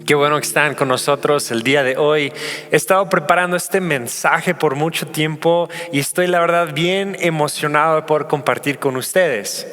Qué bueno que están con nosotros el día de hoy. He estado preparando este mensaje por mucho tiempo y estoy la verdad bien emocionado de poder compartir con ustedes.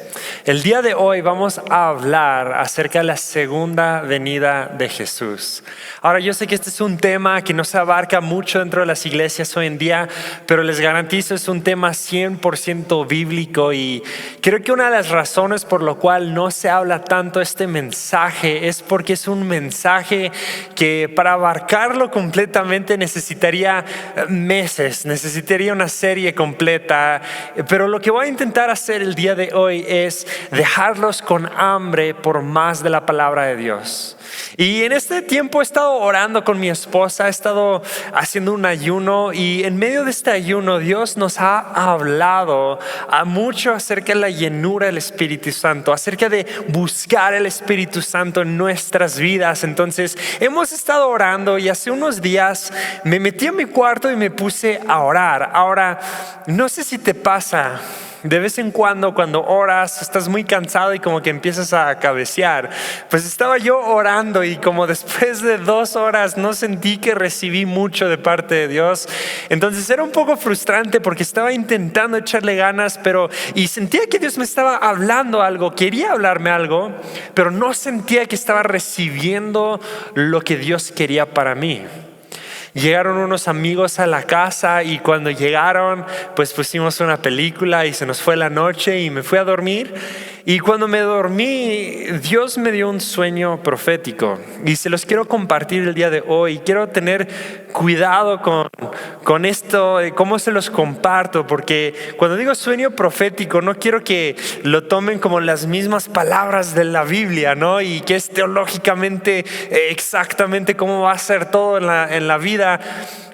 El día de hoy vamos a hablar acerca de la segunda venida de Jesús. Ahora, yo sé que este es un tema que no se abarca mucho dentro de las iglesias hoy en día, pero les garantizo es un tema 100% bíblico, y creo que una de las razones por lo cual no se habla tanto este mensaje es porque es un mensaje que para abarcarlo completamente necesitaría meses, necesitaría una serie completa. Pero lo que voy a intentar hacer el día de hoy es dejarlos con hambre por más de la palabra de Dios. Y en este tiempo he estado orando con mi esposa, he estado haciendo un ayuno, y en medio de este ayuno Dios nos ha hablado mucho acerca de la llenura del Espíritu Santo, acerca de buscar el Espíritu Santo en nuestras vidas. Entonces hemos estado orando, y hace unos días me metí a mi cuarto y me puse a orar. Ahora, no sé si te pasa. De vez en cuando oras, estás muy cansado y como que empiezas a cabecear. Pues estaba yo orando y como después de 2 horas no sentí que recibí mucho de parte de Dios. Entonces era un poco frustrante porque estaba intentando echarle ganas, y sentía que Dios me estaba hablando algo, quería hablarme algo, pero no sentía que estaba recibiendo lo que Dios quería para mí. Llegaron unos amigos a la casa, y cuando llegaron pues pusimos una película y se nos fue la noche y me fui a dormir. Y cuando me dormí, Dios me dio un sueño profético y se los quiero compartir el día de hoy. Quiero tener cuidado con esto, cómo se los comparto, porque cuando digo sueño profético no quiero que lo tomen como las mismas palabras de la Biblia, ¿no? Y que es teológicamente exactamente cómo va a ser todo en la vida,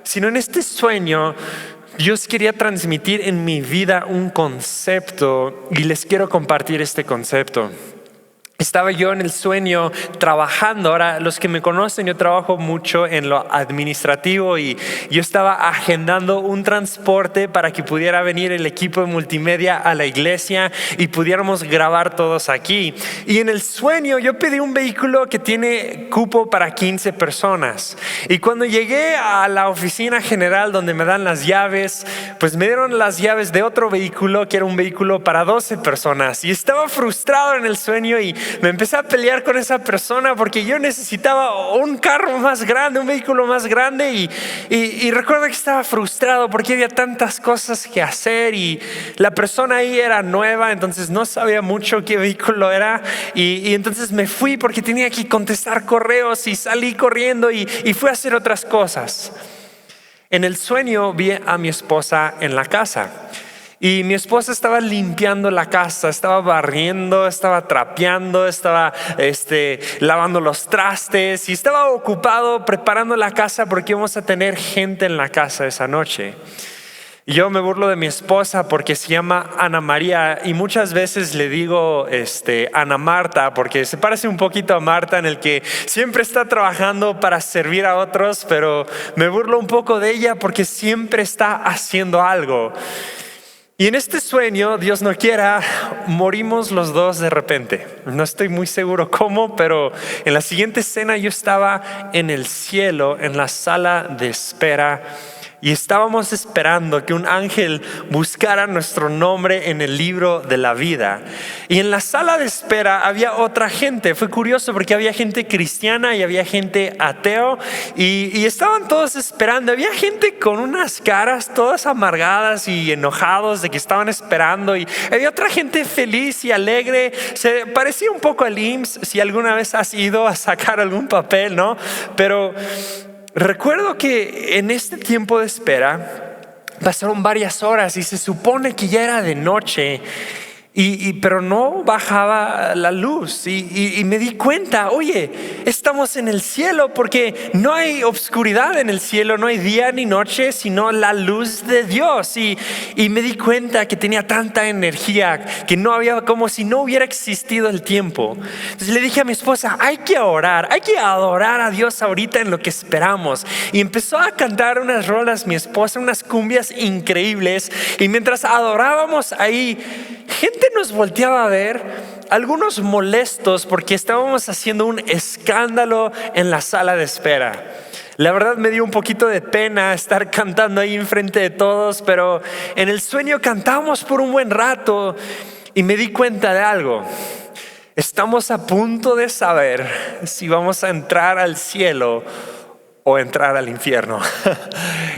sino en este sueño Dios quería transmitir en mi vida un concepto, y les quiero compartir este concepto. Estaba yo en el sueño trabajando. Ahora, los que me conocen, yo trabajo mucho en lo administrativo, y yo estaba agendando un transporte para que pudiera venir el equipo de multimedia a la iglesia y pudiéramos grabar todos aquí. Y en el sueño yo pedí un vehículo que tiene cupo para 15 personas. Y cuando llegué a la oficina general donde me dan las llaves, pues me dieron las llaves de otro vehículo que era un vehículo para 12 personas. Y estaba frustrado en el sueño y me empecé a pelear con esa persona porque yo necesitaba un carro más grande, un vehículo más grande, y recuerdo que estaba frustrado porque había tantas cosas que hacer y la persona ahí era nueva, entonces no sabía mucho qué vehículo era, y entonces me fui porque tenía que contestar correos y salí corriendo y fui a hacer otras cosas. En el sueño vi a mi esposa en la casa. Y mi esposa estaba limpiando la casa, estaba barriendo, estaba trapeando, estaba lavando los trastes, y estaba ocupado preparando la casa porque íbamos a tener gente en la casa esa noche. Y yo me burlo de mi esposa porque se llama Ana María, y muchas veces le digo Ana Marta, porque se parece un poquito a Marta, en el que siempre está trabajando para servir a otros, pero me burlo un poco de ella porque siempre está haciendo algo. Y en este sueño, Dios no quiera, morimos los dos de repente. No estoy muy seguro cómo, pero en la siguiente escena yo estaba en el cielo, en la sala de espera, y estábamos esperando que un ángel buscara nuestro nombre en el libro de la vida. Y en la sala de espera había otra gente. Fue curioso porque había gente cristiana y había gente ateo, y estaban todos esperando. Había gente con unas caras todas amargadas y enojados de que estaban esperando, y había otra gente feliz y alegre. Se parecía un poco al IMSS, si alguna vez has ido a sacar algún papel, ¿no? Pero recuerdo que en este tiempo de espera pasaron varias horas y se supone que ya era de noche, pero no bajaba la luz, y me di cuenta, oye, estamos en el cielo, porque no hay obscuridad en el cielo, no hay día ni noche, sino la luz de Dios. Y me di cuenta que tenía tanta energía que no había, como si no hubiera existido el tiempo. Entonces le dije a mi esposa, hay que orar, hay que adorar a Dios ahorita en lo que esperamos. Y empezó a cantar unas rolas mi esposa, unas cumbias increíbles, y mientras adorábamos ahí, gente nos volteaba a ver, algunos molestos porque estábamos haciendo un escándalo en la sala de espera. La verdad me dio un poquito de pena estar cantando ahí enfrente de todos, pero en el sueño cantamos por un buen rato y me di cuenta de algo. Estamos a punto de saber si vamos a entrar al cielo o entrar al infierno.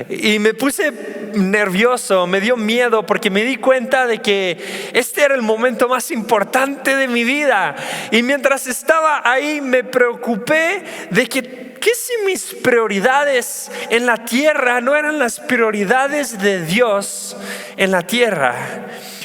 Y me puse nervioso, me dio miedo porque me di cuenta de que este era el momento más importante de mi vida. Y mientras estaba ahí me preocupé de que ¿qué si mis prioridades en la tierra no eran las prioridades de Dios en la tierra?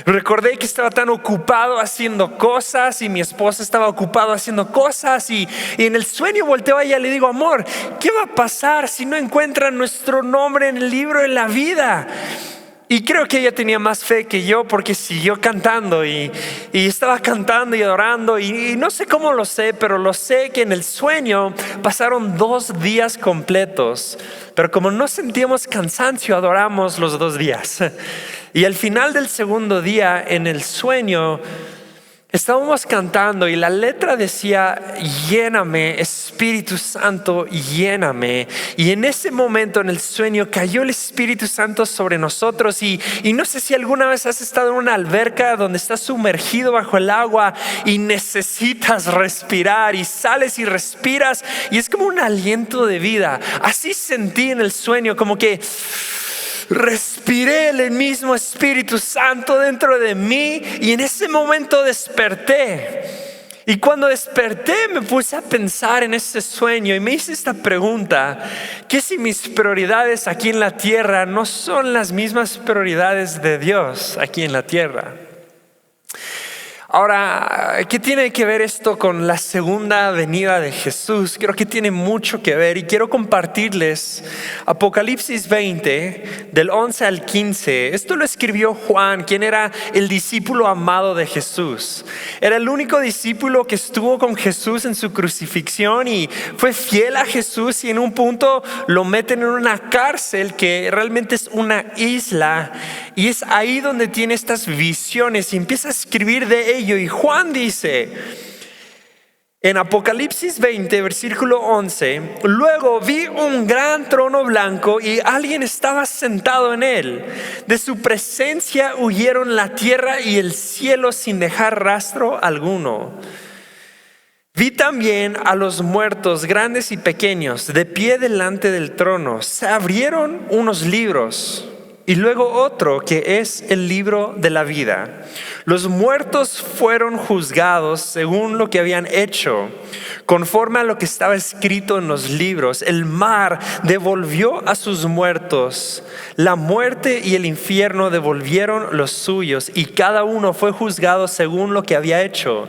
Recordé que estaba tan ocupado haciendo cosas y mi esposa estaba ocupado haciendo cosas y en el sueño volteo a ella y le digo, amor, ¿qué va a pasar si no encuentran nuestro nombre en el libro de la vida? Y creo que ella tenía más fe que yo porque siguió cantando y estaba cantando y adorando y no sé cómo lo sé, pero lo sé que en el sueño pasaron 2 días completos, pero como no sentíamos cansancio, adoramos los 2 días. Y al final del segundo día en el sueño estábamos cantando y la letra decía, lléname, Espíritu Santo, lléname. Y en ese momento en el sueño cayó el Espíritu Santo sobre nosotros y no sé si alguna vez has estado en una alberca donde estás sumergido bajo el agua y necesitas respirar y sales y respiras y es como un aliento de vida. Así sentí en el sueño, como que respiré el mismo Espíritu Santo dentro de mí y en ese momento desperté. Y cuando desperté me puse a pensar en ese sueño y me hice esta pregunta: ¿qué si mis prioridades aquí en la tierra no son las mismas prioridades de Dios aquí en la tierra? Ahora, ¿qué tiene que ver esto con la segunda venida de Jesús? Creo que tiene mucho que ver y quiero compartirles Apocalipsis 20, del 11 al 15. Esto lo escribió Juan, quien era el discípulo amado de Jesús. Era el único discípulo que estuvo con Jesús en su crucifixión y fue fiel a Jesús, y en un punto lo meten en una cárcel que realmente es una isla, y es ahí donde tiene estas visiones y empieza a escribir de ello. Y Juan dice en Apocalipsis 20, versículo 11: luego vi un gran trono blanco y alguien estaba sentado en él. De su presencia huyeron la tierra y el cielo sin dejar rastro alguno. Vi también a los muertos, grandes y pequeños, de pie delante del trono. Se abrieron unos libros y luego otro, que es el libro de la vida. Los muertos fueron juzgados según lo que habían hecho, conforme a lo que estaba escrito en los libros. El mar devolvió a sus muertos. La muerte y el infierno devolvieron los suyos, y cada uno fue juzgado según lo que había hecho.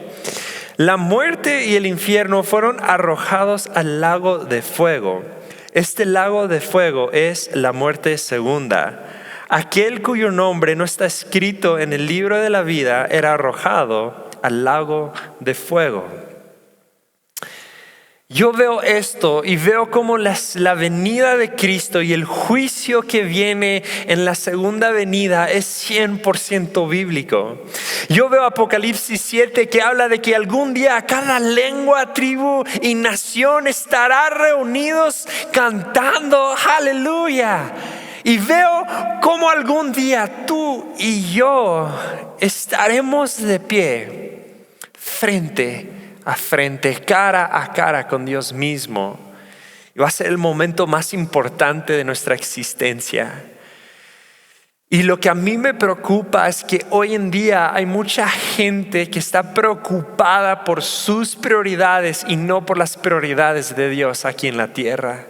La muerte y el infierno fueron arrojados al lago de fuego. Este lago de fuego es la muerte segunda. Aquel cuyo nombre no está escrito en el libro de la vida era arrojado al lago de fuego. Yo veo esto y veo cómo la venida de Cristo y el juicio que viene en la segunda venida es 100% bíblico. Yo veo Apocalipsis 7 que habla de que algún día cada lengua, tribu y nación estará reunidos cantando aleluya. Y veo cómo algún día tú y yo estaremos de pie, frente a frente, cara a cara con Dios mismo. Y va a ser el momento más importante de nuestra existencia. Y lo que a mí me preocupa es que hoy en día hay mucha gente que está preocupada por sus prioridades y no por las prioridades de Dios aquí en la tierra.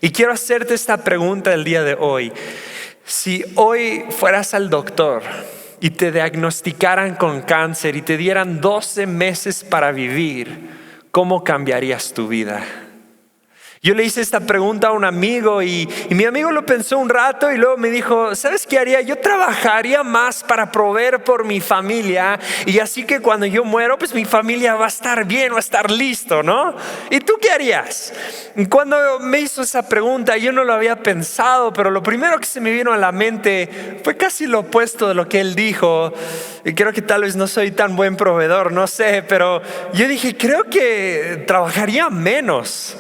Y quiero hacerte esta pregunta el día de hoy. Si hoy fueras al doctor y te diagnosticaran con cáncer y te dieran 12 meses para vivir, ¿cómo cambiarías tu vida? Yo le hice esta pregunta a un amigo y mi amigo lo pensó un rato y luego me dijo, ¿sabes qué haría? Yo trabajaría más para proveer por mi familia y así que cuando yo muero, pues mi familia va a estar bien, va a estar listo, ¿no? ¿Y tú qué harías? Cuando me hizo esa pregunta, yo no lo había pensado, pero lo primero que se me vino a la mente fue casi lo opuesto de lo que él dijo. Y creo que tal vez no soy tan buen proveedor, no sé, pero yo dije, creo que trabajaría menos.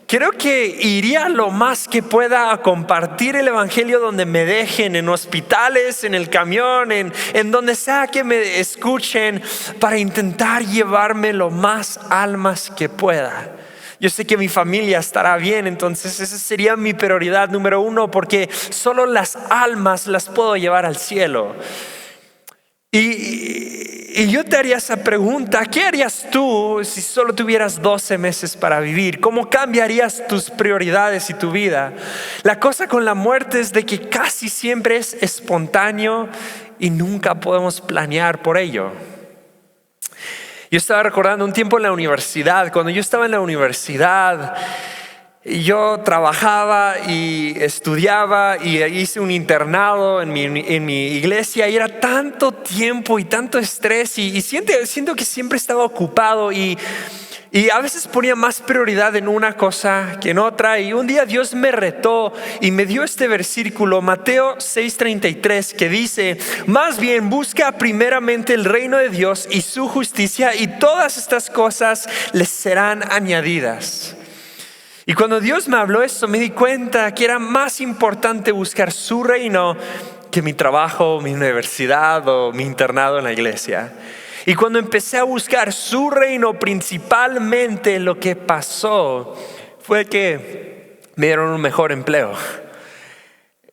Creo que iría lo más que pueda a compartir el evangelio donde me dejen, en hospitales, en el camión, en donde sea que me escuchen, para intentar llevarme lo más almas que pueda. Yo sé que mi familia estará bien, entonces esa sería mi prioridad número uno, porque solo las almas las puedo llevar al cielo. Y yo te haría esa pregunta, ¿qué harías tú si solo tuvieras 12 meses para vivir? ¿Cómo cambiarías tus prioridades y tu vida? La cosa con la muerte es de que casi siempre es espontáneo y nunca podemos planear por ello. Yo estaba recordando un tiempo en la universidad, cuando yo estaba en la universidad, yo trabajaba y estudiaba y hice un internado en mi iglesia y era tanto tiempo y tanto estrés y siento que siempre estaba ocupado y a veces ponía más prioridad en una cosa que en otra. Y un día Dios me retó y me dio este versículo, Mateo 6:33, que dice, más bien busca primeramente el reino de Dios y su justicia y todas estas cosas les serán añadidas. Y cuando Dios me habló esto, me di cuenta que era más importante buscar su reino que mi trabajo, mi universidad o mi internado en la iglesia. Y cuando empecé a buscar su reino, principalmente lo que pasó fue que me dieron un mejor empleo.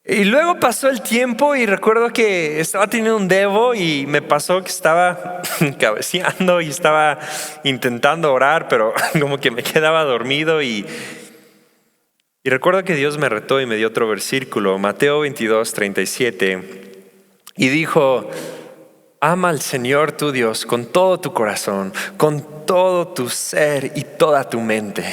Y luego pasó el tiempo y recuerdo que estaba teniendo un devo y me pasó que estaba cabeceando y estaba intentando orar, pero como que me quedaba dormido y recuerdo que Dios me retó y me dio otro versículo, Mateo 22:37, y dijo, ama al Señor tu Dios con todo tu corazón, con todo tu ser y toda tu mente.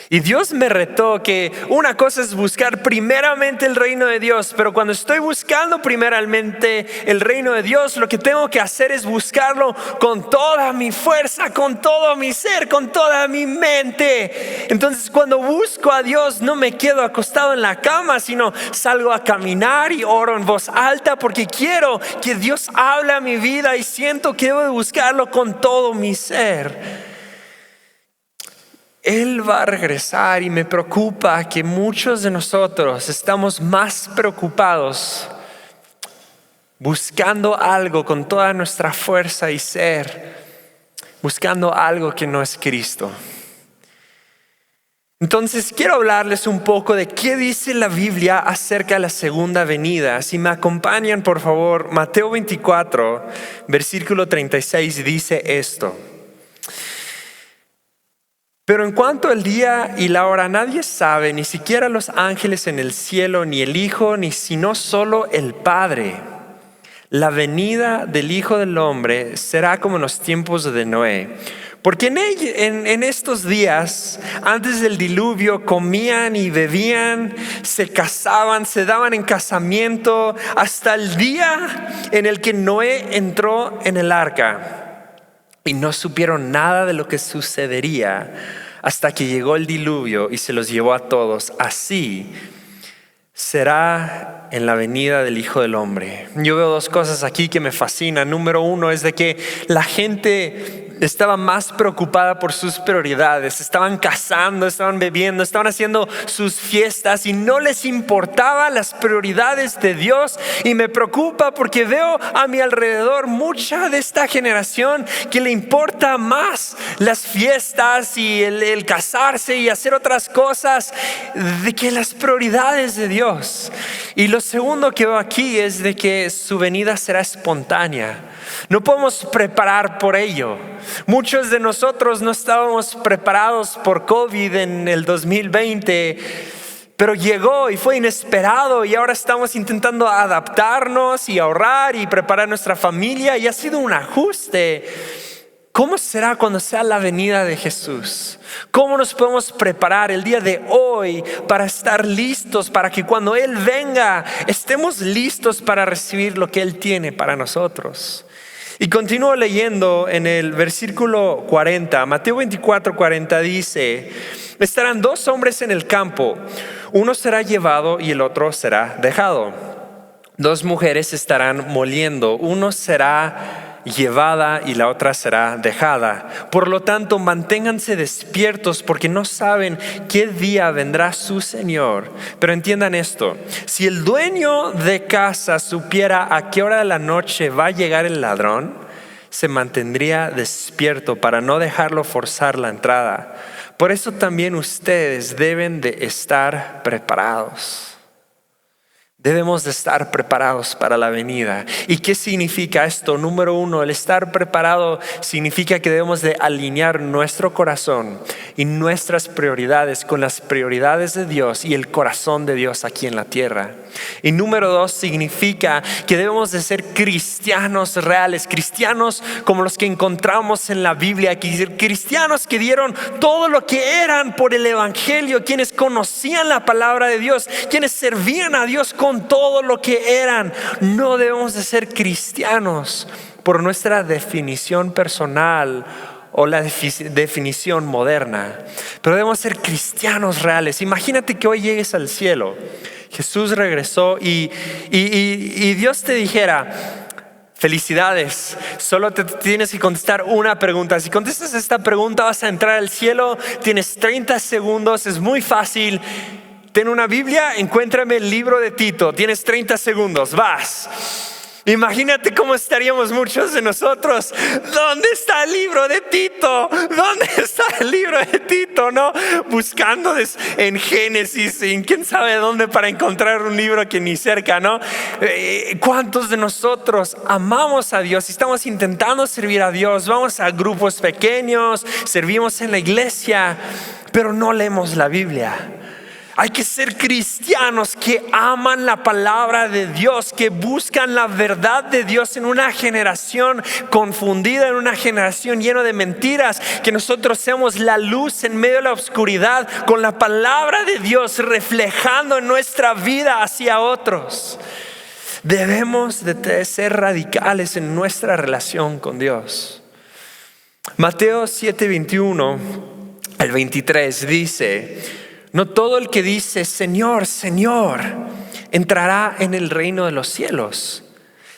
Y Dios me retó que una cosa es buscar primeramente el reino de Dios, pero cuando estoy buscando primeramente el reino de Dios, lo que tengo que hacer es buscarlo con toda mi fuerza, con todo mi ser, con toda mi mente. Entonces cuando busco a Dios no me quedo acostado en la cama, sino salgo a caminar y oro en voz alta porque quiero que Dios hable a mi vida y siento que debo de buscarlo con todo mi ser. Él va a regresar y me preocupa que muchos de nosotros estamos más preocupados buscando algo con toda nuestra fuerza y ser, buscando algo que no es Cristo. Entonces quiero hablarles un poco de qué dice la Biblia acerca de la segunda venida. Si me acompañan, por favor, Mateo 24, versículo 36 dice esto. Pero en cuanto al día y la hora nadie sabe, ni siquiera los ángeles en el cielo, ni el Hijo, ni sino solo el Padre. La venida del Hijo del Hombre será como en los tiempos de Noé. Porque en estos días, antes del diluvio, comían y bebían, se casaban, se daban en casamiento, hasta el día en el que Noé entró en el arca. Y no supieron nada de lo que sucedería hasta que llegó el diluvio y se los llevó a todos. Así será en la venida del Hijo del Hombre. Yo veo dos cosas aquí que me fascinan. Número uno es de que la gente estaba más preocupada por sus prioridades. Estaban cazando, estaban bebiendo, estaban haciendo sus fiestas y no les importaba las prioridades de Dios. Y me preocupa porque veo a mi alrededor mucha de esta generación que le importa más las fiestas y el casarse y hacer otras cosas de que las prioridades de Dios. Y lo segundo que veo aquí es de que su venida será espontánea. No podemos preparar por ello. Muchos de nosotros no estábamos preparados por COVID en el 2020, pero llegó y fue inesperado y ahora estamos intentando adaptarnos y ahorrar y preparar nuestra familia y ha sido un ajuste. ¿Cómo será cuando sea la venida de Jesús? ¿Cómo nos podemos preparar el día de hoy para estar listos, para que cuando Él venga estemos listos para recibir lo que Él tiene para nosotros? Y continúo leyendo en el versículo 40, Mateo 24:40 dice: estarán dos hombres en el campo, uno será llevado y el otro será dejado. Dos mujeres estarán moliendo, uno será llevada y la otra será dejada. Por lo tanto, manténganse despiertos porque no saben qué día vendrá su Señor. Pero entiendan esto: si el dueño de casa supiera a qué hora de la noche va a llegar el ladrón, se mantendría despierto para no dejarlo forzar la entrada. Por eso también ustedes deben de estar preparados. Debemos de estar preparados para la venida. ¿Y qué significa esto? Número uno, el estar preparado significa que debemos de alinear nuestro corazón y nuestras prioridades con las prioridades de Dios y el corazón de Dios aquí en la tierra. Y número dos, significa que debemos de ser cristianos reales, cristianos como los que encontramos en la Biblia, cristianos que dieron todo lo que eran por el evangelio, quienes conocían la palabra de Dios, quienes servían a Dios con todo lo que eran. No debemos de ser cristianos por nuestra definición personal o la definición moderna, pero debemos ser cristianos reales. Imagínate que hoy llegues al cielo, Jesús regresó y Dios te dijera: felicidades, solo te tienes que contestar una pregunta. Si contestas esta pregunta vas a entrar al cielo, tienes 30 segundos, es muy fácil. Ten una Biblia, encuéntrame el libro de Tito, tienes 30 segundos, vas. Imagínate cómo estaríamos muchos de nosotros. ¿Dónde está el libro de Tito? ¿Dónde está el libro de Tito? ¿No? Buscando en Génesis, en quién sabe dónde para encontrar un libro que ni cerca, ¿no? ¿Cuántos de nosotros amamos a Dios y estamos intentando servir a Dios? Vamos a grupos pequeños, servimos en la iglesia, pero no leemos la Biblia. Hay que ser cristianos que aman la palabra de Dios, que buscan la verdad de Dios en una generación confundida, en una generación llena de mentiras. Que nosotros seamos la luz en medio de la oscuridad, con la palabra de Dios reflejando en nuestra vida hacia otros. Debemos de ser radicales en nuestra relación con Dios. Mateo 7:21 al 23 dice: no todo el que dice Señor, Señor, entrará en el reino de los cielos,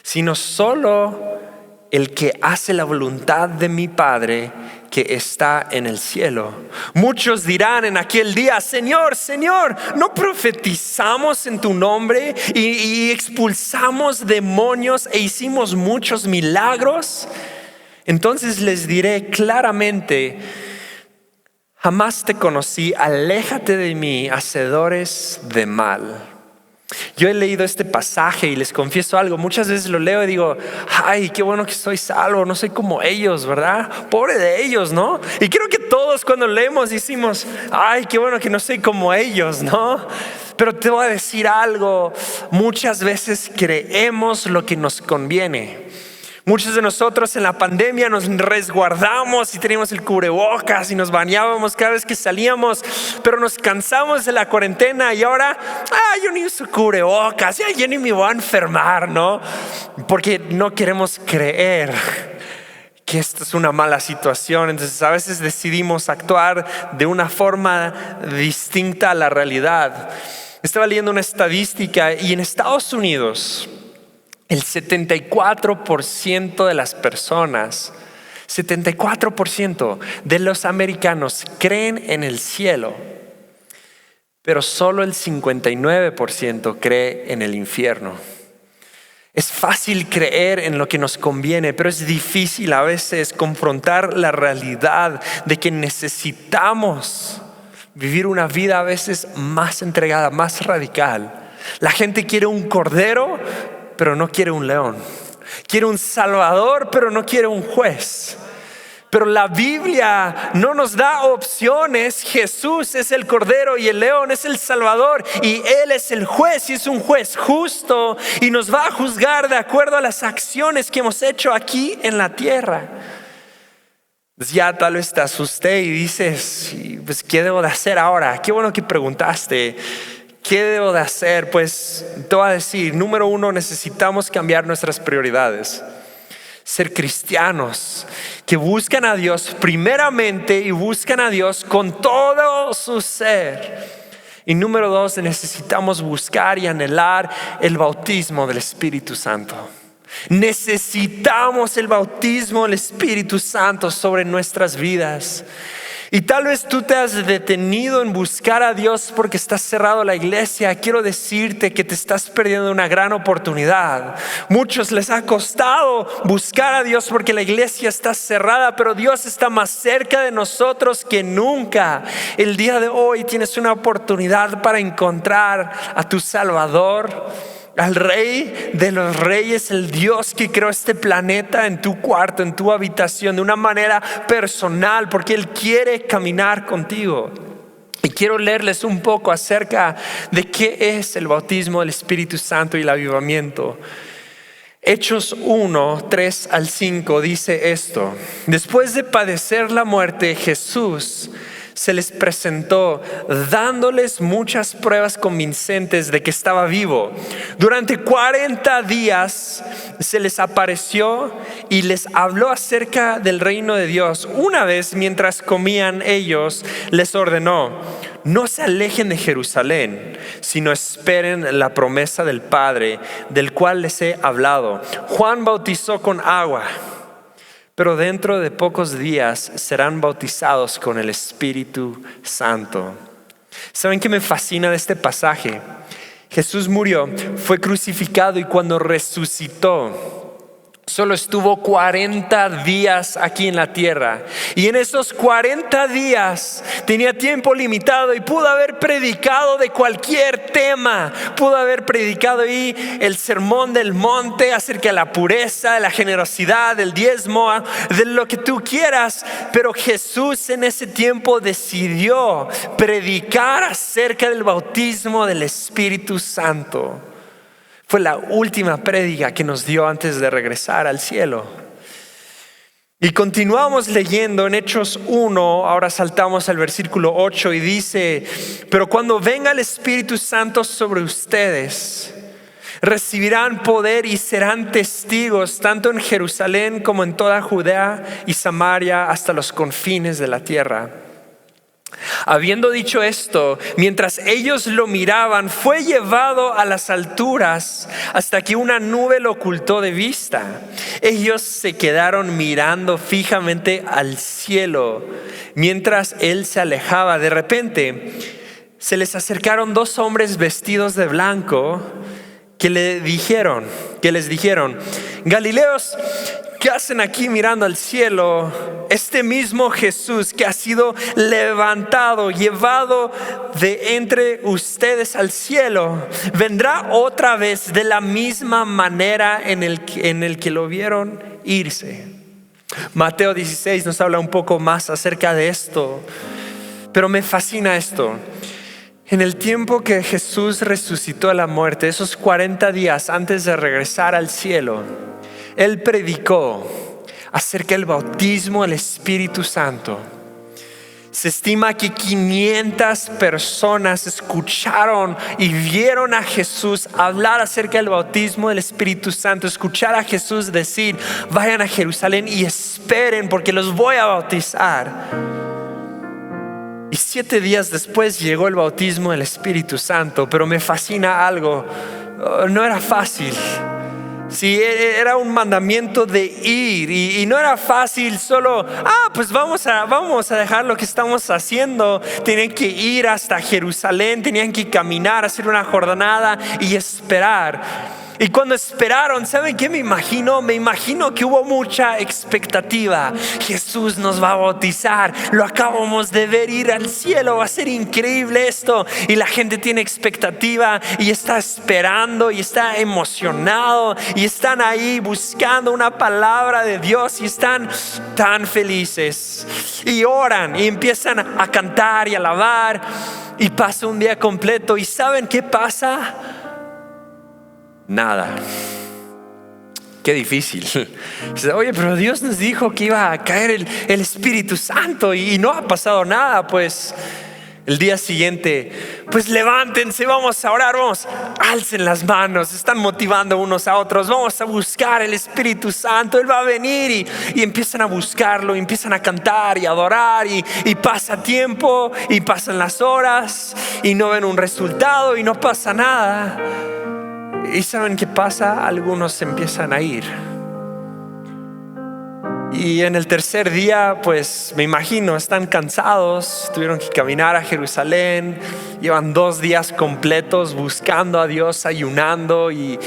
sino solo el que hace la voluntad de mi Padre que está en el cielo. Muchos dirán en aquel día: Señor, Señor, ¿no profetizamos en tu nombre y expulsamos demonios e hicimos muchos milagros? Entonces les diré claramente: jamás te conocí, aléjate de mí, hacedores de mal. Yo he leído este pasaje y les confieso algo, muchas veces lo leo y digo: ay, qué bueno que soy salvo, no soy como ellos, ¿verdad? Pobre de ellos, ¿no? Y creo que todos cuando leemos decimos: ay, qué bueno que no soy como ellos, ¿no? Pero te voy a decir algo, muchas veces creemos lo que nos conviene. Muchos de nosotros en la pandemia nos resguardamos y teníamos el cubrebocas y nos bañábamos cada vez que salíamos, pero nos cansamos de la cuarentena y ahora, yo ni uso cubrebocas, yo ni me voy a enfermar, ¿no? Porque no queremos creer que esto es una mala situación. Entonces a veces decidimos actuar de una forma distinta a la realidad. Estaba leyendo una estadística y en Estados Unidos el 74% de las personas, 74% de los americanos creen en el cielo, pero solo el 59% cree en el infierno. Es fácil creer en lo que nos conviene, pero es difícil a veces confrontar la realidad de que necesitamos vivir una vida a veces más entregada, más radical. La gente quiere un cordero, pero no quiere un león. Quiere un salvador, pero no quiere un juez. Pero la Biblia no nos da opciones. Jesús es el cordero y el león es el salvador, y Él es el juez, y es un juez justo y nos va a juzgar de acuerdo a las acciones que hemos hecho aquí en la tierra. Pues ya tal vez te asusté y dices, pues ¿qué debo de hacer ahora? Qué bueno que preguntaste. ¿Qué debo de hacer? Pues te voy a decir, número uno, necesitamos cambiar nuestras prioridades. Ser cristianos que buscan a Dios primeramente y buscan a Dios con todo su ser. Y número dos, necesitamos buscar y anhelar el bautismo del Espíritu Santo. Necesitamos el bautismo del Espíritu Santo sobre nuestras vidas. Y tal vez tú te has detenido en buscar a Dios porque está cerrado la iglesia. Quiero decirte que te estás perdiendo una gran oportunidad. Muchos les ha costado buscar a Dios porque la iglesia está cerrada, pero Dios está más cerca de nosotros que nunca. El día de hoy tienes una oportunidad para encontrar a tu Salvador, al Rey de los Reyes, el Dios que creó este planeta, en tu cuarto, en tu habitación, de una manera personal, porque Él quiere caminar contigo. Y quiero leerles un poco acerca de qué es el bautismo del Espíritu Santo y el avivamiento. Hechos 1, 3 al 5 dice esto: después de padecer la muerte, Jesús se les presentó dándoles muchas pruebas convincentes de que estaba vivo. Durante 40 días se les apareció y les habló acerca del reino de Dios. Una vez, mientras comían ellos, les ordenó: no se alejen de Jerusalén, sino esperen la promesa del Padre, del cual les he hablado. Juan bautizó con agua, pero dentro de pocos días serán bautizados con el Espíritu Santo. ¿Saben qué me fascina de este pasaje? Jesús murió, fue crucificado y cuando resucitó, solo estuvo 40 días aquí en la tierra. Y en esos 40 días tenía tiempo limitado y pudo haber predicado de cualquier tema. Pudo haber predicado ahí el sermón del monte acerca de la pureza, de la generosidad, del diezmo, de lo que tú quieras. Pero Jesús en ese tiempo decidió predicar acerca del bautismo del Espíritu Santo. Fue la última prédica que nos dio antes de regresar al cielo. Y continuamos leyendo en Hechos 1, ahora saltamos al versículo 8 y dice: pero cuando venga el Espíritu Santo sobre ustedes, recibirán poder y serán testigos tanto en Jerusalén como en toda Judea y Samaria hasta los confines de la tierra. Habiendo dicho esto, mientras ellos lo miraban, fue llevado a las alturas hasta que una nube lo ocultó de vista. Ellos se quedaron mirando fijamente al cielo mientras él se alejaba. De repente se les acercaron dos hombres vestidos de blanco que les dijeron: Galileos, ¿qué hacen aquí mirando al cielo? Este mismo Jesús que ha sido levantado, llevado de entre ustedes al cielo, vendrá otra vez de la misma manera en el que lo vieron irse. Mateo 16 nos habla un poco más acerca de esto, pero me fascina esto. En el tiempo que Jesús resucitó a la muerte, esos 40 días antes de regresar al cielo, Él predicó acerca del bautismo del Espíritu Santo. Se estima que 500 personas escucharon y vieron a Jesús hablar acerca del bautismo del Espíritu Santo. Escuchar a Jesús decir: vayan a Jerusalén y esperen porque los voy a bautizar. Y 7 días después llegó el bautismo del Espíritu Santo. Pero me fascina algo: no era fácil. Sí, era un mandamiento de ir y no era fácil solo, pues vamos a dejar lo que estamos haciendo. Tenían que ir hasta Jerusalén, tenían que caminar, hacer una jornada y esperar. Y cuando esperaron, ¿saben qué me imagino? Me imagino que hubo mucha expectativa. Jesús nos va a bautizar, lo acabamos de ver ir al cielo, va a ser increíble esto. Y la gente tiene expectativa y está esperando y está emocionado y están ahí buscando una palabra de Dios y están tan felices. Y oran y empiezan a cantar y a alabar y pasa un día completo. ¿Y saben qué pasa? Nada. qué difícil. Dice, oye, pero Dios nos dijo que iba a caer el Espíritu Santo y no ha pasado nada. Pues el día siguiente, pues levántense, vamos a orar, alcen las manos, están motivando unos a otros, vamos a buscar el Espíritu Santo, Él va a venir y empiezan a buscarlo, y empiezan a cantar y a adorar y pasa tiempo y pasan las horas y no ven un resultado y no pasa nada. ¿Y saben qué pasa? Algunos se empiezan a ir. Y en el tercer día, pues me imagino, están cansados, tuvieron que caminar a Jerusalén, llevan 2 días completos buscando a Dios, ayunando y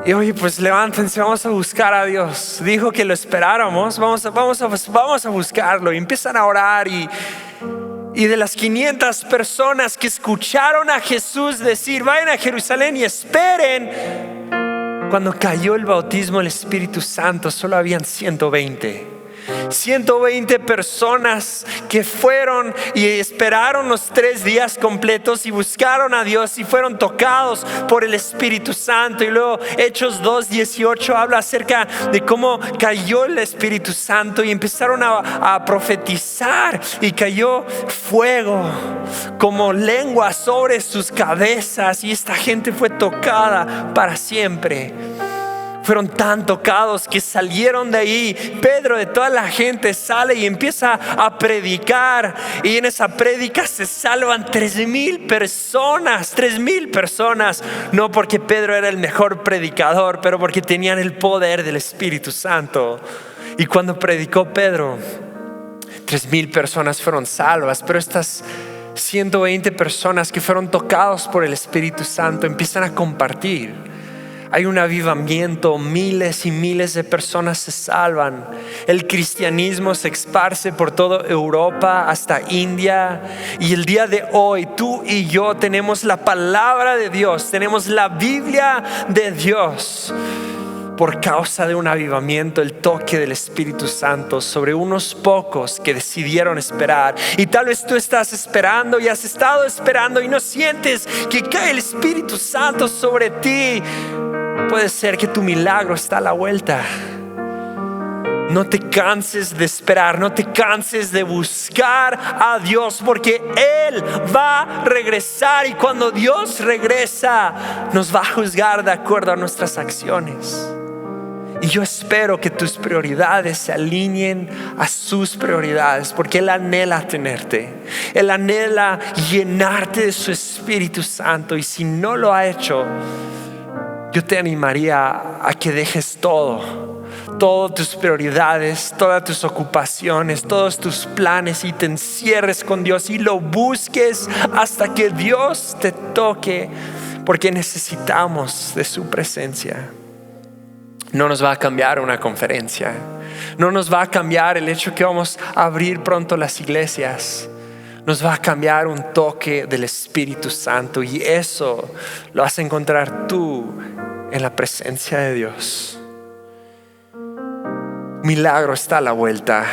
oye, pues levántense, vamos a buscar a Dios. Dijo que lo esperáramos, vamos a buscarlo. Y empiezan a orar y de las 500 personas que escucharon a Jesús decir, vayan a Jerusalén y esperen, cuando cayó el bautismo del Espíritu Santo, solo habían 120 personas que fueron y esperaron los 3 días completos y buscaron a Dios y fueron tocados por el Espíritu Santo. Y luego Hechos 2:18 habla acerca de cómo cayó el Espíritu Santo y empezaron a profetizar y cayó fuego como lengua sobre sus cabezas y esta gente fue tocada para siempre. Fueron tan tocados que salieron de ahí. Pedro de toda la gente sale y empieza a predicar. Y en esa prédica se salvan 3,000 personas. 3,000 personas. No porque Pedro era el mejor predicador, pero porque tenían el poder del Espíritu Santo. Y cuando predicó Pedro, 3,000 personas fueron salvas. Pero estas 120 personas que fueron tocados por el Espíritu Santo empiezan a compartir. Hay un avivamiento, miles y miles de personas se salvan. El cristianismo se esparce por toda Europa hasta India. Y el día de hoy tú y yo tenemos la palabra de Dios, tenemos la Biblia de Dios. Por causa de un avivamiento, el toque del Espíritu Santo sobre unos pocos que decidieron esperar. Y tal vez tú estás esperando y has estado esperando y no sientes que cae el Espíritu Santo sobre ti. Puede ser que tu milagro está a la vuelta. No te canses de esperar, no te canses de buscar a Dios, porque Él va a regresar y cuando Dios regresa nos va a juzgar de acuerdo a nuestras acciones. Y yo espero que tus prioridades se alineen a sus prioridades, porque Él anhela tenerte, Él anhela llenarte de su Espíritu Santo. Y si no lo ha hecho, yo te animaría a que dejes todas tus prioridades, todas tus ocupaciones, todos tus planes y te encierres con Dios y lo busques hasta que Dios te toque, porque necesitamos de su presencia. No nos va a cambiar una conferencia, no nos va a cambiar el hecho que vamos a abrir pronto las iglesias. Nos va a cambiar un toque del Espíritu Santo y eso lo vas a encontrar tú en la presencia de Dios. Milagro está a la vuelta.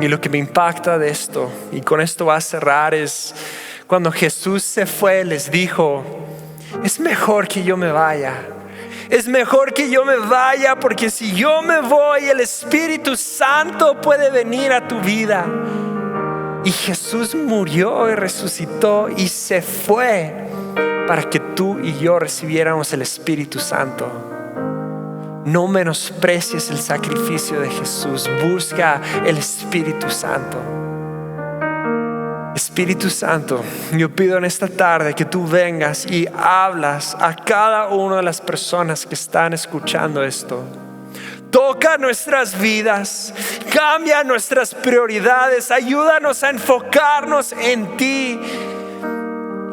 Y lo que me impacta de esto, y con esto va a cerrar, es cuando Jesús se fue, les dijo: es mejor que yo me vaya. Es mejor que yo me vaya, porque si yo me voy, el Espíritu Santo puede venir a tu vida. Y Jesús murió y resucitó y se fue para que tú y yo recibiéramos el Espíritu Santo. No menosprecies el sacrificio de Jesús. Busca el Espíritu Santo. Espíritu Santo, yo pido en esta tarde que tú vengas y hablas a cada una de las personas que están escuchando esto. Toca nuestras vidas, cambia nuestras prioridades, ayúdanos a enfocarnos en ti.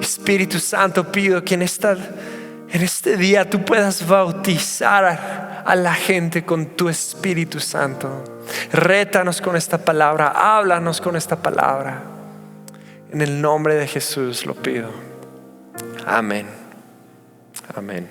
Espíritu Santo, pido que en este día tú puedas bautizar a la gente con tu Espíritu Santo. Rétanos con esta palabra, háblanos con esta palabra. En el nombre de Jesús lo pido. Amén. Amén.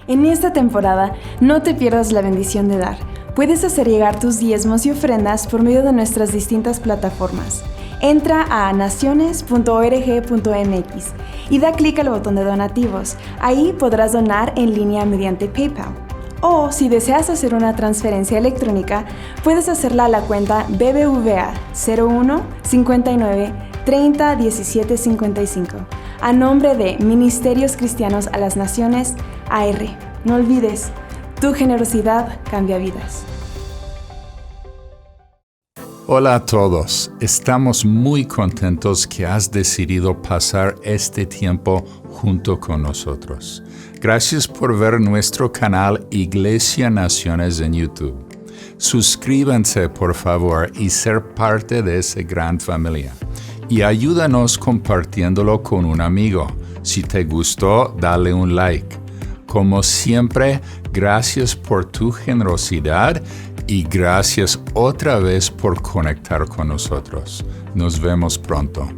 En esta temporada, no te pierdas la bendición de dar. Puedes hacer llegar tus diezmos y ofrendas por medio de nuestras distintas plataformas. Entra a naciones.org.mx y da clic al botón de donativos. Ahí podrás donar en línea mediante PayPal. O si deseas hacer una transferencia electrónica, puedes hacerla a la cuenta BBVA 01 59 30 17 55 a nombre de Ministerios Cristianos a las Naciones, AR. No olvides, tu generosidad cambia vidas. Hola a todos, estamos muy contentos que has decidido pasar este tiempo junto con nosotros. Gracias por ver nuestro canal Iglesia Naciones en YouTube. Suscríbanse por favor y ser parte de esa gran familia. Y ayúdanos compartiéndolo con un amigo. Si te gustó, dale un like. Como siempre, gracias por tu generosidad y gracias otra vez por conectar con nosotros. Nos vemos pronto.